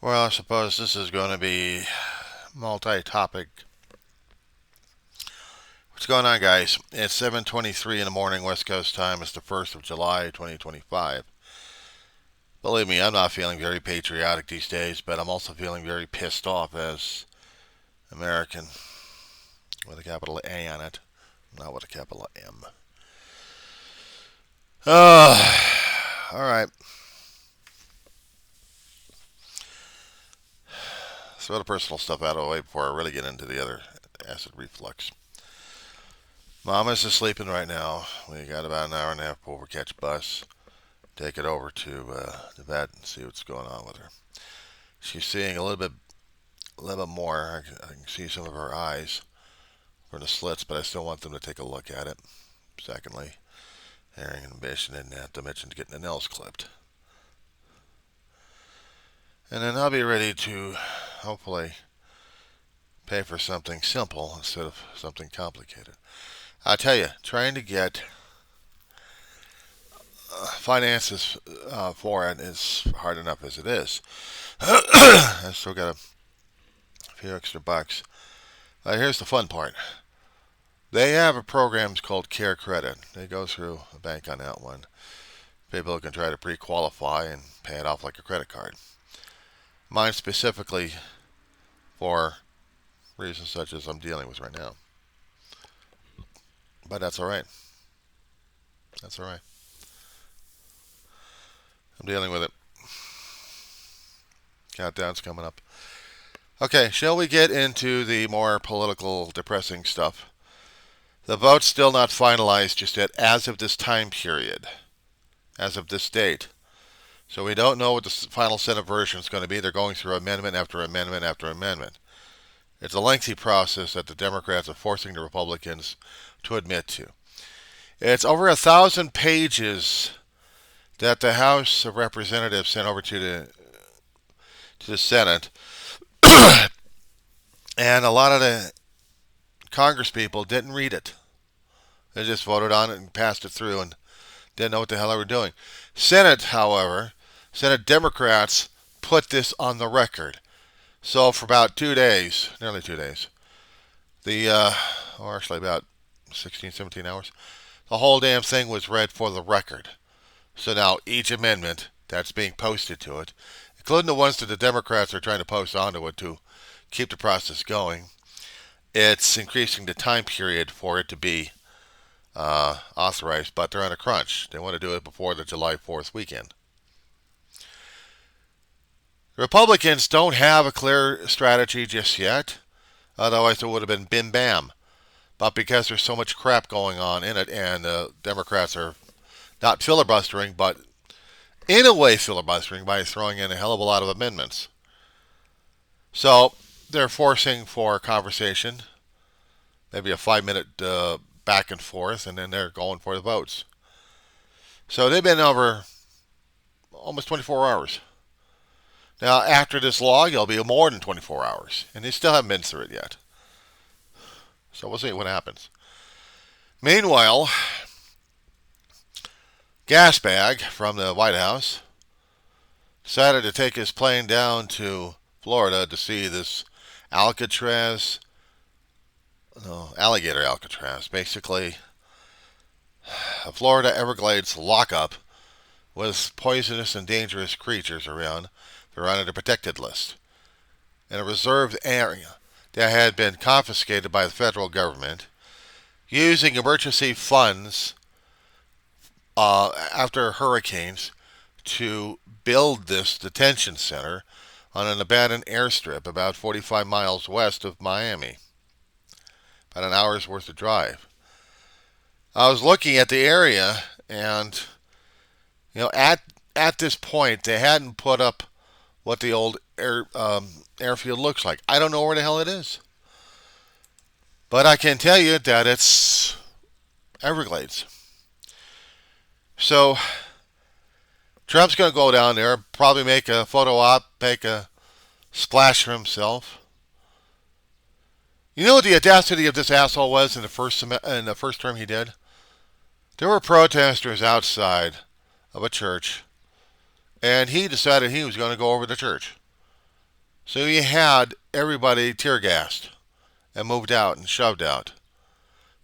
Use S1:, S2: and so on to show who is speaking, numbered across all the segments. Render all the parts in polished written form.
S1: Well, I suppose this is going to be multi-topic. What's going on, guys? It's 7:23 in the morning, West Coast time. It's the 1st of July, 2025. Believe me, I'm not feeling very patriotic these days, but I'm also feeling very pissed off as American with a capital A on it, not with a capital M. All right. Let's throw the personal stuff out of the way before I really get into the other acid reflux. Mama's just sleeping right now. We got about an hour and a half before we catch a bus. Take it over to the vet and see what's going on with her. She's seeing a little bit more. I can see some of her eyes from the slits, but I still want them to take a look at it. Secondly, hearing and vision, and not to mention getting the nails clipped. And then I'll be ready to hopefully pay for something simple instead of something complicated. I tell you, trying to get finances for it is hard enough as it is. I still got a few extra bucks. Here's the fun part. They have a program called Care Credit. They go through a bank on that one. People can try to pre-qualify and pay it off like a credit card. Mine specifically for reasons such as I'm dealing with right now. But that's all right. That's all right. I'm dealing with it. Countdown's coming up. Okay, shall we get into the more political, depressing stuff? The vote's still not finalized just yet as of this time period, as of this date. So we don't know what the final Senate version is going to be. They're going through amendment after amendment after amendment. It's a lengthy process that the Democrats are forcing the Republicans to admit to. It's over 1,000 pages that the House of Representatives sent over to the Senate, and a lot of the Congress people didn't read it. They just voted on it and passed it through and didn't know what the hell they were doing. Senate, however, Senate Democrats put this on the record. So for about 2 days, nearly 2 days, or actually about 16, 17 hours, the whole damn thing was read for the record. So now each amendment that's being posted to it, including the ones that the Democrats are trying to post onto it to keep the process going, it's increasing the time period for it to be authorized, but they're on a crunch. They want to do it before the July 4th weekend. Republicans don't have a clear strategy just yet. Otherwise, it would have been bim bam. But because there's so much crap going on in it, and the Democrats are not filibustering, but in a way filibustering by throwing in a hell of a lot of amendments. So they're forcing for conversation, maybe a 5-minute back and forth, and then they're going for the votes. So they've been over almost 24 hours. Now, after this law, it'll be more than 24 hours, and they still haven't been through it yet. So we'll see what happens. Meanwhile, Gasbag from the White House decided to take his plane down to Florida to see this alligator Alcatraz, basically a Florida Everglades lockup with poisonous and dangerous creatures around. They're on a protected list in a reserved area that had been confiscated by the federal government using emergency funds after hurricanes to build this detention center on an abandoned airstrip about 45 miles west of Miami. About an hour's worth of drive. I was looking at the area, and at this point they hadn't put up what the old airfield looks like. I don't know where the hell it is, but I can tell you that it's Everglades. So Trump's going to go down there, probably make a photo op, make a splash for himself. You know what the audacity of this asshole was in the first term he did? There were protesters outside of a church, and he decided he was going to go over to church. So he had everybody tear gassed and moved out and shoved out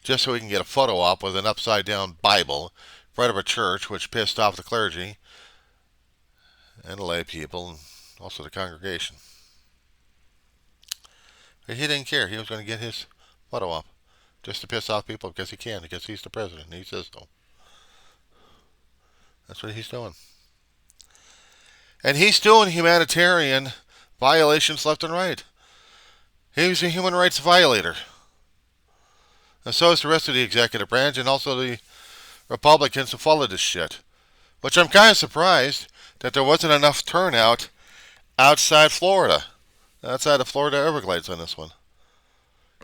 S1: just so he can get a photo op with an upside down Bible in front of a church, which pissed off the clergy and the lay people and also the congregation. But he didn't care. He was going to get his photo op just to piss off people because he can, because he's the president and he says so. That's what he's doing. And he's doing humanitarian violations left and right. He's a human rights violator. And so is the rest of the executive branch and also the Republicans who follow this shit. Which I'm kind of surprised that there wasn't enough turnout outside Florida. Outside the Florida Everglades on this one.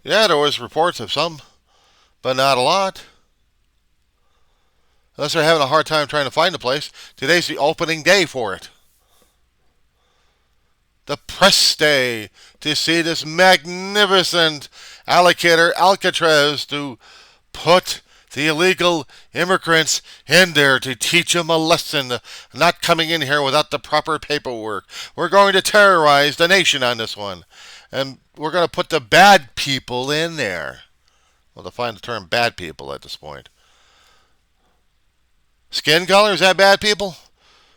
S1: Yeah, there was reports of some, but not a lot. Unless they're having a hard time trying to find a place. Today's the opening day for it. The press day to see this magnificent alligator Alcatraz to put the illegal immigrants in there to teach them a lesson, not coming in here without the proper paperwork. We're going to terrorize the nation on this one. And we're going to put the bad people in there. Well, define the term bad people at this point. Skin color, is that bad people?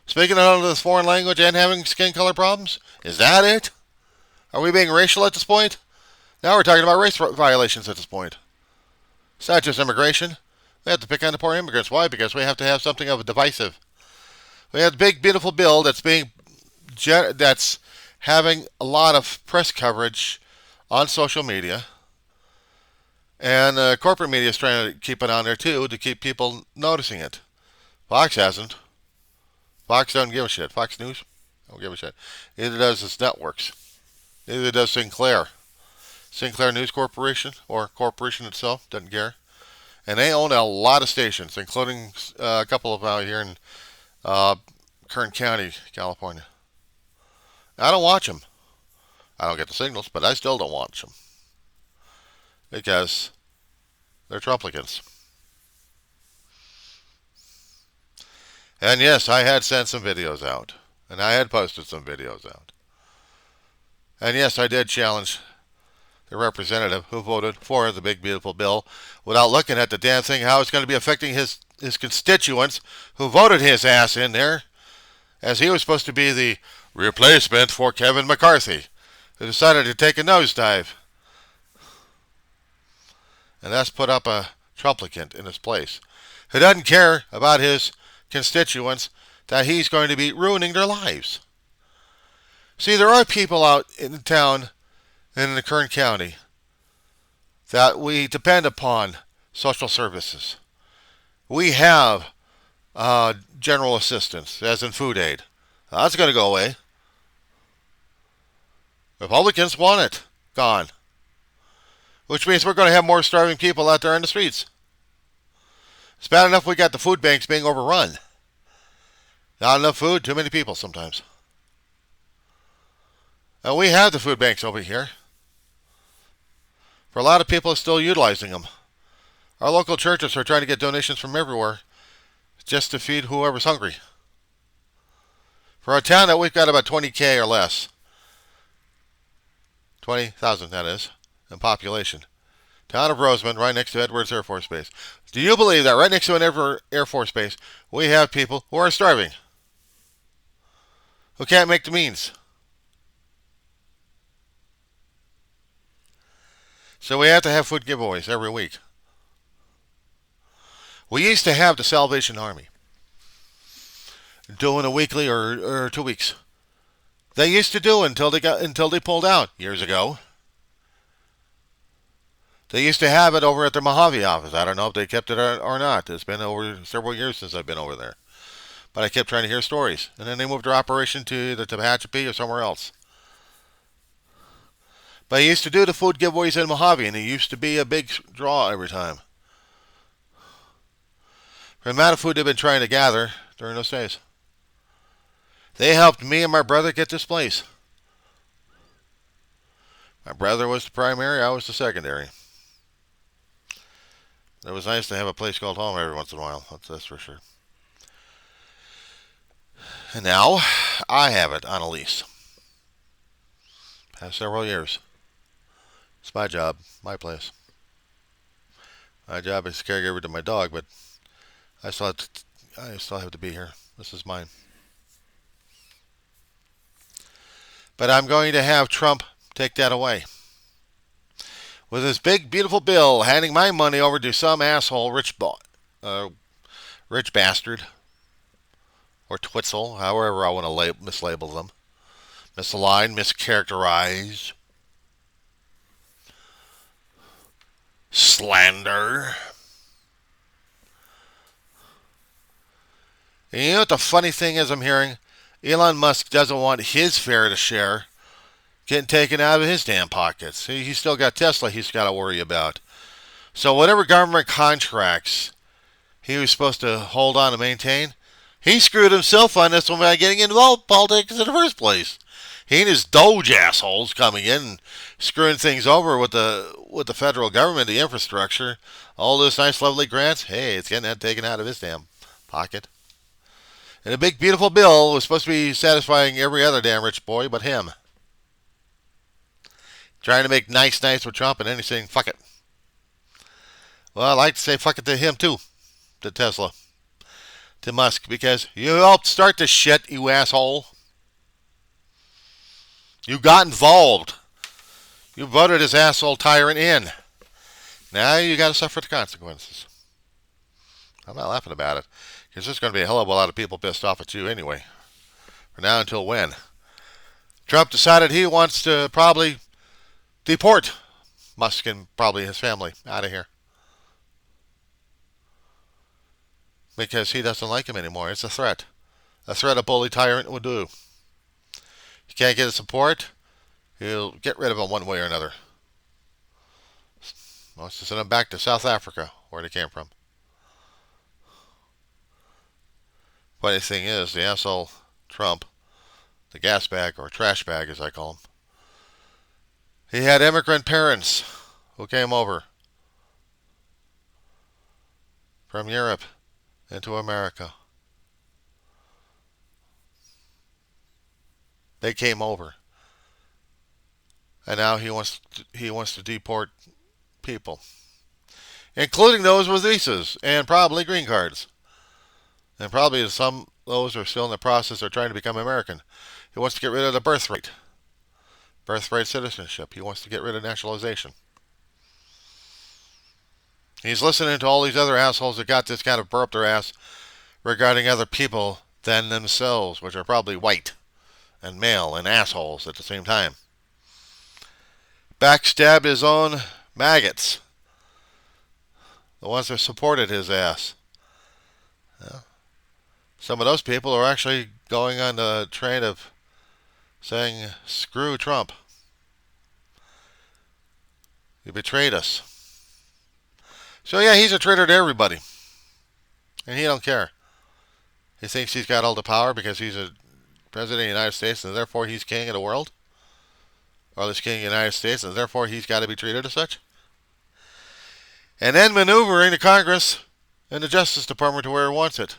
S1: Speaking another foreign language and having skin color problems? Is that it? Are we being racial at this point? Now we're talking about race violations at this point. It's not just immigration. We have to pick on the poor immigrants. Why? Because we have to have something of a divisive. We have a big, beautiful bill that's having a lot of press coverage on social media. And corporate media is trying to keep it on there too to keep people noticing it. Fox hasn't. Fox doesn't give a shit. Fox News don't give a shit. Neither does its networks. Neither does Sinclair. Sinclair News Corporation, or corporation itself, doesn't care. And they own a lot of stations, including a couple of out here in Kern County, California. I don't watch them. I don't get the signals, but I still don't watch them. Because they're Trumplicans. And yes, I had sent some videos out. And I had posted some videos out. And yes, I did challenge the representative who voted for the big beautiful bill without looking at the damn thing, how it's going to be affecting his constituents who voted his ass in there, as he was supposed to be the replacement for Kevin McCarthy, who decided to take a nosedive. And that's put up a Trumplicant in his place, who doesn't care about his constituents, that he's going to be ruining their lives. See, there are people out in the town in the Kern County that we depend upon social services. We have general assistance, as in food aid. That's going to go away. Republicans want it gone. Which means we're going to have more starving people out there in the streets. It's bad enough we got the food banks being overrun. Not enough food, too many people sometimes. And we have the food banks over here. For a lot of people, are still utilizing them. Our local churches are trying to get donations from everywhere just to feed whoever's hungry. For a town that we've got about 20K or less, 20,000 that is, in population. Town of Roseman, right next to Edwards Air Force Base. Do you believe that right next to an Air Force Base, we have people who are starving? Who can't make the means? So we have to have food giveaways every week. We used to have the Salvation Army doing a weekly or 2 weeks. They used to do until they pulled out years ago. They used to have it over at their Mojave office. I don't know if they kept it or not. It's been over several years since I've been over there. But I kept trying to hear stories. And then they moved their operation to either Tehachapi or somewhere else. But they used to do the food giveaways in Mojave, and it used to be a big draw every time. For the amount of food they've been trying to gather during those days. They helped me and my brother get this place. My brother was the primary, I was the secondary. It was nice to have a place called home every once in a while, that's for sure. And now, I have it on a lease. Past several years. It's my job, my place. My job is caregiver to my dog, but I still have to be here. This is mine. But I'm going to have Trump take that away. With his big, beautiful bill, handing my money over to some asshole rich bastard, or twitzel, however I want to mislabel them, misalign, mischaracterize, slander. And you know what the funny thing is I'm hearing? Elon Musk doesn't want his fair to share getting taken out of his damn pockets. He's still got Tesla he's got to worry about. So whatever government contracts he was supposed to hold on and maintain, he screwed himself on this one by getting involved in politics in the first place. He and his Doge assholes coming in and screwing things over with the federal government, the infrastructure, all those nice, lovely grants. Hey, it's getting that taken out of his damn pocket. And a big, beautiful bill was supposed to be satisfying every other damn rich boy but him. Trying to make nice with Trump, and then he's saying, fuck it. Well, I like to say fuck it to him, too. To Tesla. To Musk, because you helped start this shit, you asshole. You got involved. You voted this asshole tyrant in. Now you got to suffer the consequences. I'm not laughing about it, because there's going to be a hell of a lot of people pissed off at you anyway. From now until when? Trump decided he wants to probably deport Musk and probably his family out of here. Because he doesn't like him anymore. It's a threat. A threat a bully tyrant would do. He can't get his support, he'll get rid of him one way or another. Wants to send him back to South Africa, where they came from. Funny thing is, the asshole Trump, the gas bag, or trash bag as I call him, he had immigrant parents who came over from Europe into America. They came over. And now he wants to deport people, including those with visas and probably green cards. And probably some those are still in the process of trying to become American. He wants to get rid of the birthright citizenship. He wants to get rid of naturalization. He's listening to all these other assholes that got this kind of burr up their ass regarding other people than themselves, which are probably white and male and assholes at the same time. Backstabbed his own maggots, the ones that supported his ass. Yeah. Some of those people are actually going on the train of saying, screw Trump. He betrayed us. So yeah, he's a traitor to everybody. And he don't care. He thinks he's got all the power because he's a president of the United States and therefore he's king of the world. Or he's king of the United States and therefore he's got to be treated as such. And then maneuvering the Congress and the Justice Department to where he wants it.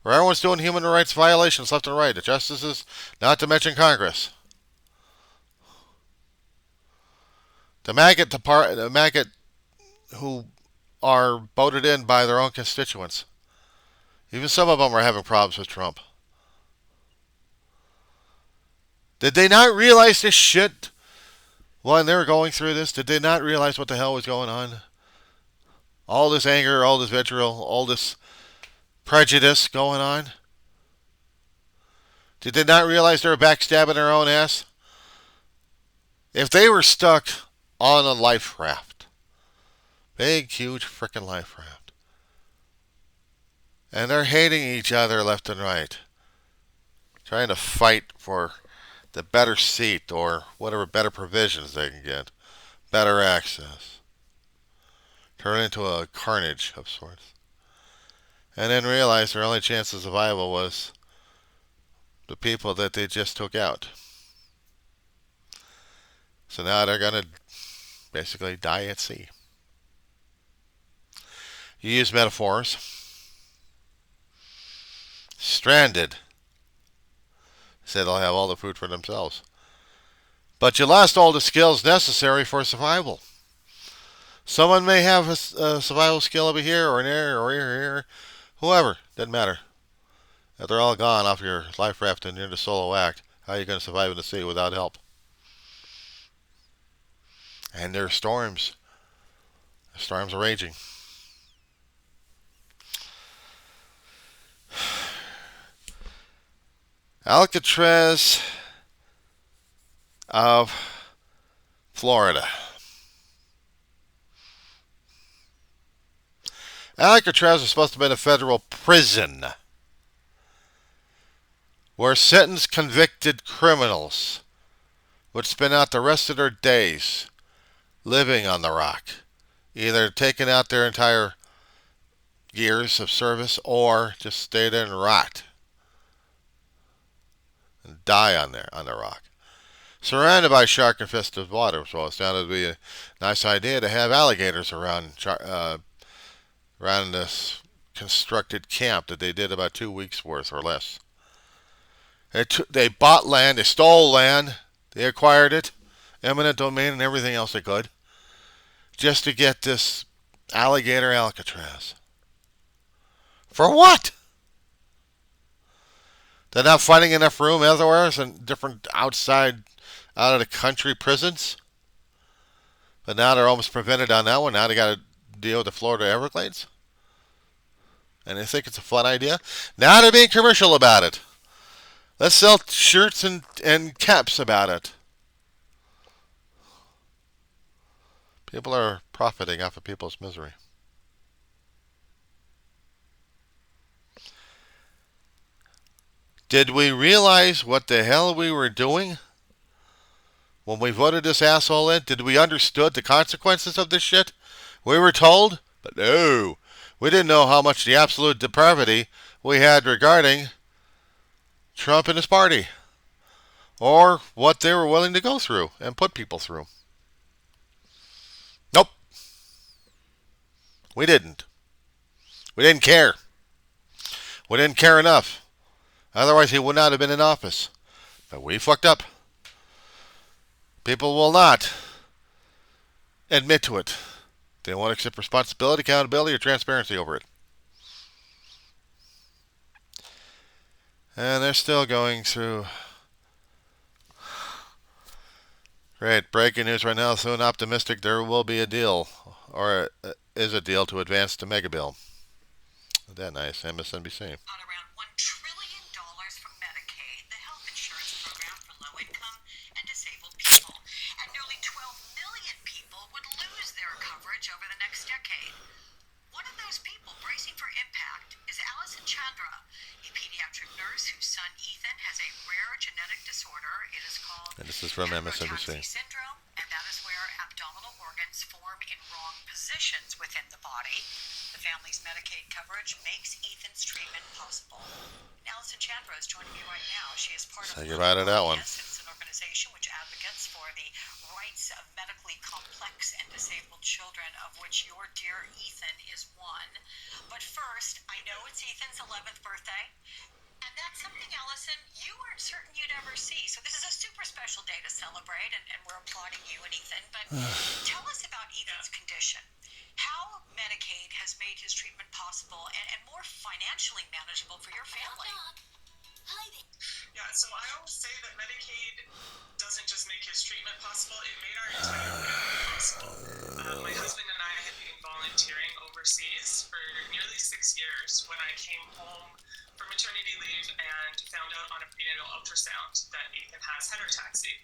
S1: Where everyone's doing human rights violations left and right. The justices, not to mention Congress. The maggot who are voted in by their own constituents. Even some of them are having problems with Trump. Did they not realize this shit when they were going through this? Did they not realize what the hell was going on? All this anger, all this vitriol, all this prejudice going on? Did they not realize they were backstabbing their own ass? If they were stuck on a life raft, big, huge frickin' life raft, and they're hating each other left and right, trying to fight for the better seat or whatever better provisions they can get, better access, turn into a carnage of sorts, and then realize their only chance of survival was the people that they just took out. So now they're going to basically die at sea. You use metaphors. Stranded. Said they'll have all the food for themselves. But you lost all the skills necessary for survival. Someone may have a survival skill over here or there or here, whoever, doesn't matter. If they're all gone off your life raft and you're in the solo act, how are you going to survive in the sea without help? And there's storms. The storms are raging. Alcatraz of Florida. Alcatraz is supposed to be a federal prison where sentenced convicted criminals would spend out the rest of their days living on the rock, either taking out their entire years of service or just stay there and rot and die on the rock. Surrounded by shark-infested water, so it sounded to be a nice idea to have alligators around this constructed camp that they did about 2 weeks worth or less. They bought land, they stole land, they acquired it, eminent domain and everything else they could, just to get this alligator Alcatraz. For what? They're not finding enough room elsewhere in different outside, out of the country prisons. But now they're almost prevented on that one. Now they got to deal with the Florida Everglades. And they think it's a fun idea. Now they're being commercial about it. Let's sell shirts and caps about it. People are profiting off of people's misery. Did we realize what the hell we were doing when we voted this asshole in? Did we understood the consequences of this shit? We were told, but no. We didn't know how much the absolute depravity we had regarding Trump and his party, or what they were willing to go through and put people through. Nope. We didn't. We didn't care. We didn't care enough. Otherwise, he would not have been in office. But we fucked up. People will not admit to it. They won't accept responsibility, accountability, or transparency over it. And they're still going through. Great. Breaking news right now. Soon optimistic there will be a deal, or is a deal to advance the mega bill. Isn't that nice? MSNBC.
S2: On around $1 trillion from Medicaid, the health insurance program for low-income and disabled people. And nearly 12 million people would lose their coverage over the next decade. One of those people bracing for impact is Allison Chandra, a pediatric nurse whose son Ethan has a rare genetic disorder. It is called
S1: And this is from MSNBC.
S2: syndrome, and that is where abdominal organs form in wrong positions within the body. The family's Medicaid coverage makes Ethan's treatment possible. Allison Chandra is joining me right now. She is part of
S1: that one.
S2: It's an organization which advocates for the rights of medically complex and disabled children, of which your dear Ethan is one. But first, I know it's Ethan's 11th birthday, and that's something, Allison, you weren't certain you'd ever see. So this is a super special day to celebrate, and we're applauding you and Ethan. But tell us about Ethan's condition. How Medicaid has made his treatment possible and more financially manageable for your family.
S3: Yeah, so I always say that Medicaid doesn't just make his treatment possible, it made our entire family possible. My husband and I had been volunteering overseas for nearly 6 years when I came home for maternity leave and found out on a prenatal ultrasound that Ethan has heterotaxy.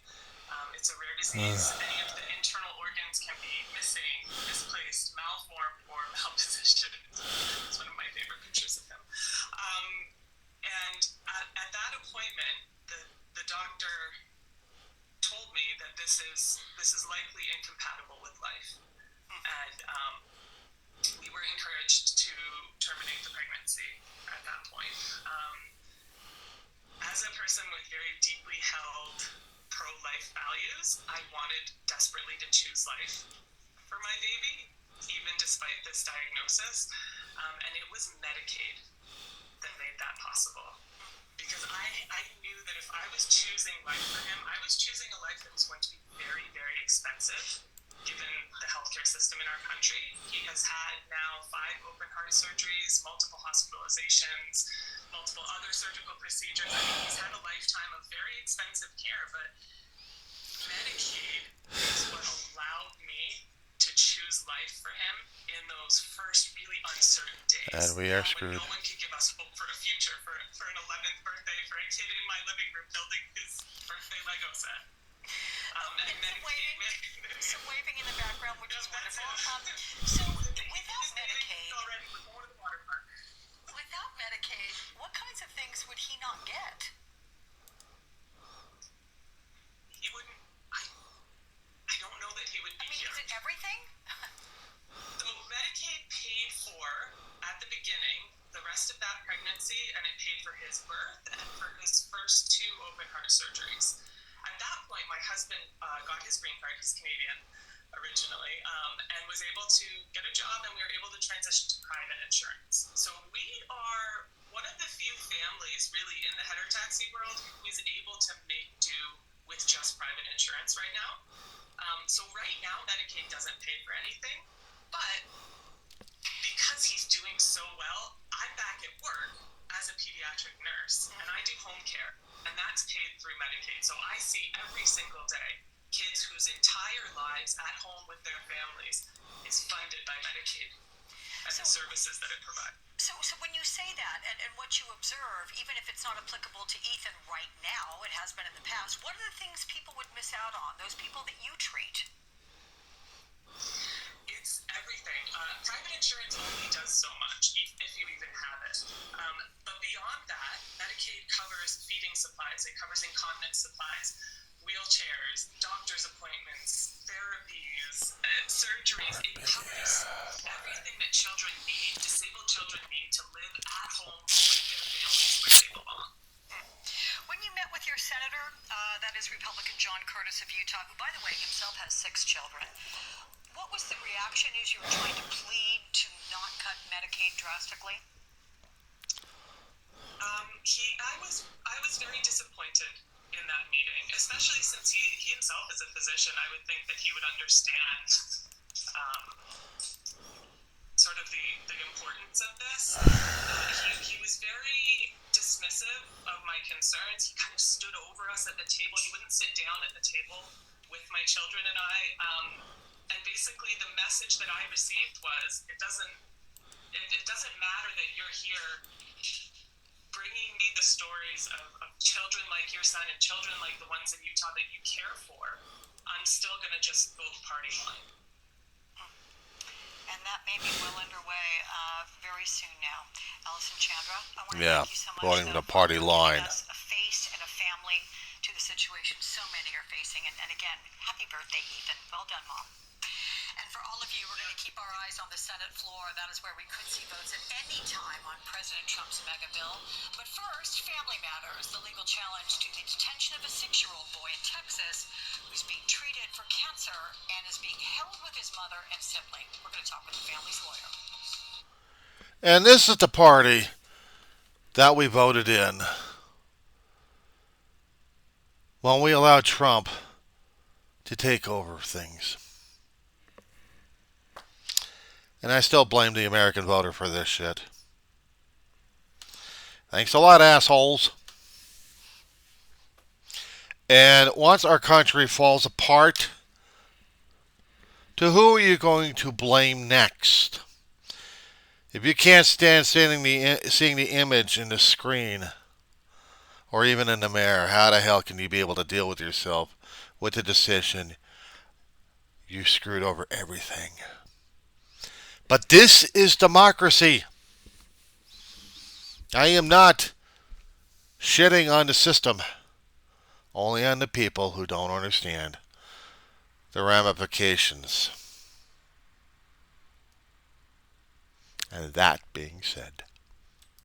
S3: It's a rare disease. Any of the internal organs can be missing, misplaced, malformed, or malpositioned. It's one of my favorite pictures of him. And at that appointment, the doctor told me that this is likely incompatible with life, and we were encouraged to terminate the pregnancy at that point. As a person with very deeply held pro-life values, I wanted desperately to choose life for my baby, even despite this diagnosis, and it was Medicaid that made that possible. because I knew that if I was choosing life for him, I was choosing a life that was going to be very, very expensive given the healthcare system in our country. He has had now 5 open heart surgeries, multiple hospitalizations, multiple other surgical procedures. I mean, he's had a lifetime of very expensive care, but Medicaid is what allowed me to choose life for him in those first really uncertain days.
S1: And we are
S3: when
S1: screwed.
S3: no one could give us hope for a future, for an 11th birthday, for a kid in my living room building his birthday Lego set. And then
S2: some waving in the background, which is wonderful. So without Medicaid, what kinds of things would he not get?
S3: He wouldn't. I don't know that he would be here.
S2: Is it everything?
S3: So Medicaid paid for at the beginning the rest of that pregnancy, and it paid for his birth and for his first 2 open heart surgeries. At that point, my husband got his green card. He's Canadian originally, and was able to get a job, and we were able to transition to private insurance. So we are one of the few families really in the heterotaxi world who is able to make do with just private insurance right now. So right now, Medicaid doesn't pay for anything, but because he's doing so well, I'm back at work as a pediatric nurse, and I do home care, and that's paid through Medicaid. So I see every single day kids whose entire lives at home with their families is funded by Medicaid and the services that it provides.
S2: So when you say that, and what you observe, even if it's not applicable to Ethan right now, it has been in the past, what are the things people would miss out on, those people that you treat?
S3: It's everything. Private insurance only does so much, if you even have it. But beyond that, Medicaid covers feeding supplies. It covers incontinence supplies, wheelchairs, doctor's appointments, therapies, surgeries. It covers everything that children need, disabled children need to live at home with their families where they belong.
S2: When you met with your senator, that is Republican John Curtis of Utah, who, by the way, himself has 6 children, what was the reaction as you were trying to plead to not cut Medicaid drastically?
S3: I was very disappointed in that meeting, especially since he himself is a physician. I would think that he would understand sort of the importance of this. He was very dismissive of my concerns. He kind of stood over us at the table. He wouldn't sit down at the table with my children and I. And basically the message that I received was, it doesn't matter that you're here bringing me the stories of children like your son and children like the ones in Utah that you care for. I'm still going to just vote party line.
S2: And that may be well underway very soon now. Allison Chandra, I want to
S1: Yeah,
S2: thank you so much.
S1: voting the party line.
S2: Us a face and a family to the situation so many are facing. And again, happy birthday, Ethan. Well done, Mom. And for all of you, we're going to keep our eyes on the Senate floor. That is where we could see votes at any time on President Trump's mega bill. But first, Family Matters, the legal challenge to the detention of a 6-year-old boy in Texas who's being treated for cancer and is being held with his mother and sibling. We're going to talk with the family's lawyer.
S1: And this is the party that we voted in when we allowed Trump to take over things. And I still blame the American voter for this shit. Thanks a lot, assholes. And once our country falls apart, to who are you going to blame next? If you can't stand seeing the image in the screen or even in the mirror, how the hell can you be able to deal with yourself with the decision you screwed over everything? But this is democracy. I am not shitting on the system, only on the people who don't understand the ramifications. And that being said,